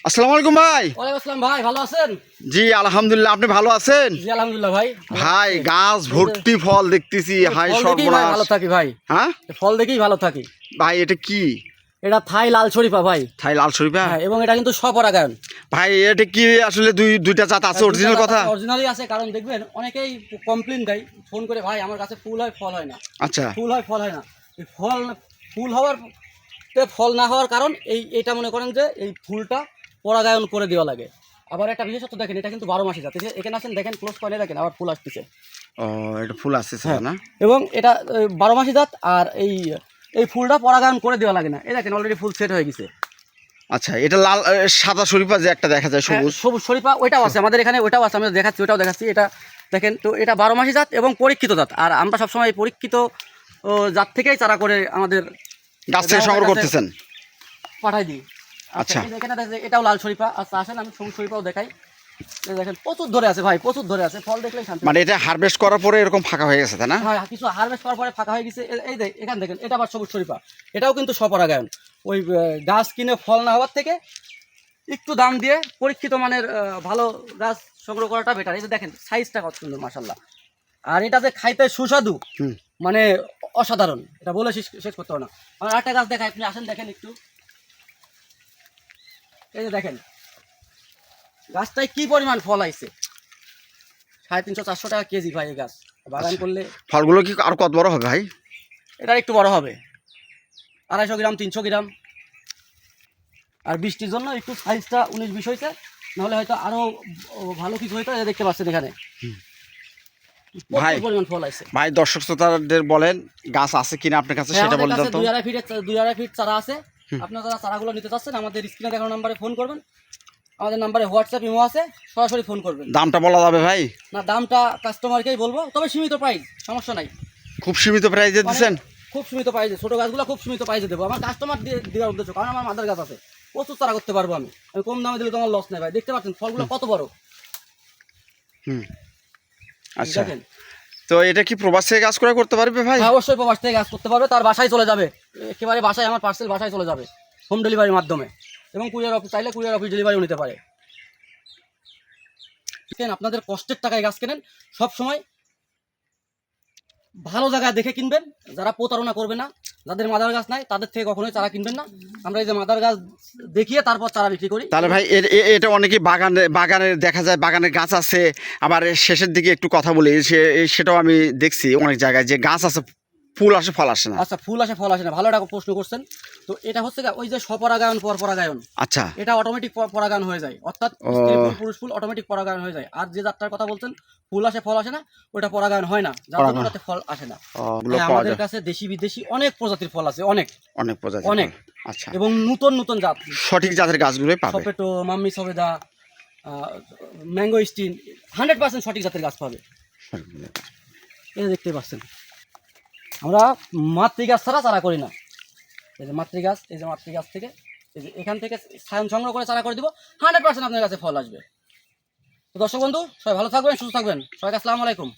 আসসালামু আলাইকুম ভাই। ওয়ালাইকুম আসসালাম ভাই, ভালো আছেন? জি আলহামদুলিল্লাহ, আপনি ভালো আছেন? জি আলহামদুলিল্লাহ ভাই। ভাই গাছ ভর্তি ফল দেখতেছি, হাই ফল দেখেই ভাই সর্বনাশ। ভালো থাকি ভাই। হ্যাঁ ফল দেখেই ভালো থাকি ভাই, এটা কি? এটা থাই লাল শরীফা ভাই। থাই লাল শরীফা? হ্যাঁ, এবং এটা কিন্তু স্বপরাগায়ন। ভাই এটা কি আসলে দুইটা জাত আছে? অরিজিনাল কথা? অরিজিনালি আছে, কারণ দেখবেন অনেকেই কমপ্লেন দেয় ফোন করে, ভাই আমার কাছে ফুল হয় ফল হয় না। আচ্ছা, ফুল হয় ফল হয় না। এই ফুল হওয়ার ফল না হওয়ার কারণ এটা মনে করেন যে এই ফুলটা পরাগায়ন করে দেওয়া লাগে। আবার একটা বিশেষত্ব দেখেন, এটা কিন্তু 12 মাসি জাত। এখানে আছেন দেখেন, ক্লোজ করে দেখেন, আবার ফুল আসতেছে। ও এটা ফুল আসতেছে হ্যাঁ না? এবং এটা 12 মাসি জাত। আর এই ফুলটা পরাগায়ন করে দেওয়া লাগে না। এই দেখেন অলরেডি ফুল সেট হয়ে গেছে। আচ্ছা, এটা লাল সাদা শরীফা যে একটা দেখা যায় সবুজ। সবুজ শরীফা ওইটাও আছে আমাদের এখানে, ওইটাও আছে, আমি দেখাচ্ছি, ওটাও দেখাচ্ছি। এটা দেখেন তো, এটা 12 মাসি জাত এবং পরীক্ষিত জাত। আর আমরা সবসময় এই পরীক্ষিত জাত থেকেই চারা করে আমাদের গাছ থেকে সংগ্রহ করতেছেন? পাঠাই দিই। আচ্ছা, এখানে দেখেন এটাও লাল শরীফা। আচ্ছা আসেন আমি সবুজ শরীফাও দেখাই। দেখেন প্রচুর ধরে আছে ভাই, প্রচুর ধরে আছে, ফল দেখলেই শান্তি। মানে এটা হারভেস্ট করার পরে এরকম ফাঁকা হয়ে গেছে তাই না? হ্যাঁ, কিছু হারভেস্ট করার পরে ফাঁকা হয়ে গেছে। এই দেখ এখানে দেখেন, এটা আবার সবুজ শরীফা। এটাও কিন্তু স্বপরাগায়ন। ওই গাছ কিনে ফল না হওয়ার থেকে একটু দাম দিয়ে পরীক্ষিত মানের ভালো গাছ সংগ্রহ করাটা বেটার। এই যে দেখেন সাইজটা কত সুন্দর মাশাআল্লাহ। আর এটা যে খাইতে সুস্বাদু, মানে অসাধারণ, এটা বলে শেষ করতে হবে না। আমার আরেকটা গাছ দেখাই, আপনি আসেন দেখেন একটু। এই যে দেখেন গাছটায় কি পরিমাণ ফল আইছে, 350-400 টাকা কেজি ভাই। এই গাছ বাগান করলে ফলগুলো কি আর কত বড় হবে ভাই? এটা একটু বড় হবে, 250 গ্রাম 300 গ্রাম। আর বৃষ্টির জন্য একটু সাইজটা 19-20 হয়েছে, নাহলে হয়তো আরো ভালো কিছু হইতো। দেখতে পাচ্ছেন এখানে ভাই পরিমাণ ফল আছে। ভাই, দর্শক শ্রোতাদের বলেন গাছ আছে কিনা আপনার কাছে সেটা বলে দেন তো। 2.5 ফিট চারা আছে। আপনারা যারা চারাগুলো নিতে চাচ্ছেন আমাদের স্ক্রিনে দেখানো নাম্বারে ফোন করবেন। আমাদের নাম্বারে হোয়াটসঅ্যাপ ইমো আছে, সরাসরি ফোন করবেন। দামটা বলা যাবে ভাই? না, দামটা কাস্টমারকেই বলবো, তবে সীমিত প্রাইস, সমস্যা নাই। খুব সীমিত প্রাইসে দিচ্ছেন? খুব সীমিত প্রাইসে, ছোটো গাছগুলো খুব সীমিত প্রাইসে দেবো। আমার কাস্টমার দেওয়ার উদ্দেশ্য, কারণ আমার মাদার গাছ আছে, প্রচুর চারা করতে পারবো আমি। কম দামে দিলে তো আমার লস নেই ভাই। দেখতে পাচ্ছেন ফলগুলো কত বড়। আচ্ছা, দেখেন তো এটা কি প্রবাস থেকে কাজ করে করতে পারবে ভাই? অবশ্যই প্রবাস থেকে কাজ করতে পারবে, তার বাসায় চলে যাবে, একেবারে বাসায়, আমার পার্সেল বাসায় চলে যাবে হোম ডেলিভারির মাধ্যমে। এবং কুরিয়ার অফিস চাইলে কুরিয়ার অফিস ডেলিভারিও নিতে পারে। আপনাদের কষ্টের টাকায় গাছ কেনেন, সব সময় ভালো জায়গায় দেখে কিনবেন, যারা প্রতারণা করবে না। যাদের মাদার গাছ নাই তাদের থেকে কখনোই চারা কিনবেন না। আমরা এই যে মাদার গাছ দেখিয়ে তারপর চারা বিক্রি করি। তাহলে ভাই এটা অনেকে বাগানে দেখা যায়, বাগানের গাছ আছে, আবার শেষের দিকে একটু কথা বলি, সেটাও আমি দেখছি অনেক জায়গায় যে গাছ আছে, ফুল আসে ফল আসে না। আচ্ছা, ফুল আসে ফল আসে না, ভালো একটা প্রশ্ন করছেন। তো এটা হচ্ছে ওই যে স্বপরাগায়ন পরপরাগায়ন। আচ্ছা, এটা অটোমেটিক পরাগায়ন হয়ে যায়, অর্থাৎ পুরুষ ফুল অটোমেটিক পরাগায়ন হয়ে যায়। আর যে জাতটার কথা বলছেন ফুল আসে ফল আসে না, ওটা পরাগায়ন হয় না, যার জন্য ওটাতে ফল আসে না। আমাদের কাছে দেশি বিদেশি অনেক প্রজাতির ফল আছে, অনেক অনেক প্রজাতি, অনেক। আচ্ছা, এবং নতুন নতুন জাত, সঠিক জাতের গাছগুলোই পাবে। সপেটো, মাম্মি সবেদা, ম্যাঙ্গো স্টিন, 100% সঠিক জাতের গাছ পাবে। এই দেখতে পাচ্ছেন, আমরা মাতৃ গাছ ছাড়া চারা করি না। এই যে মাতৃ গাছ, এই যে মাতৃ গাছ থেকে, এই যে এখান থেকে ছায়ন সংগ্রহ করে চারা করে দিব, 100% আপনার কাছে ফল আসবে। তো দর্শক বন্ধু সবাই ভালো থাকবেন, সুস্থ থাকবেন, সবাইকে আসসালামু আলাইকুম।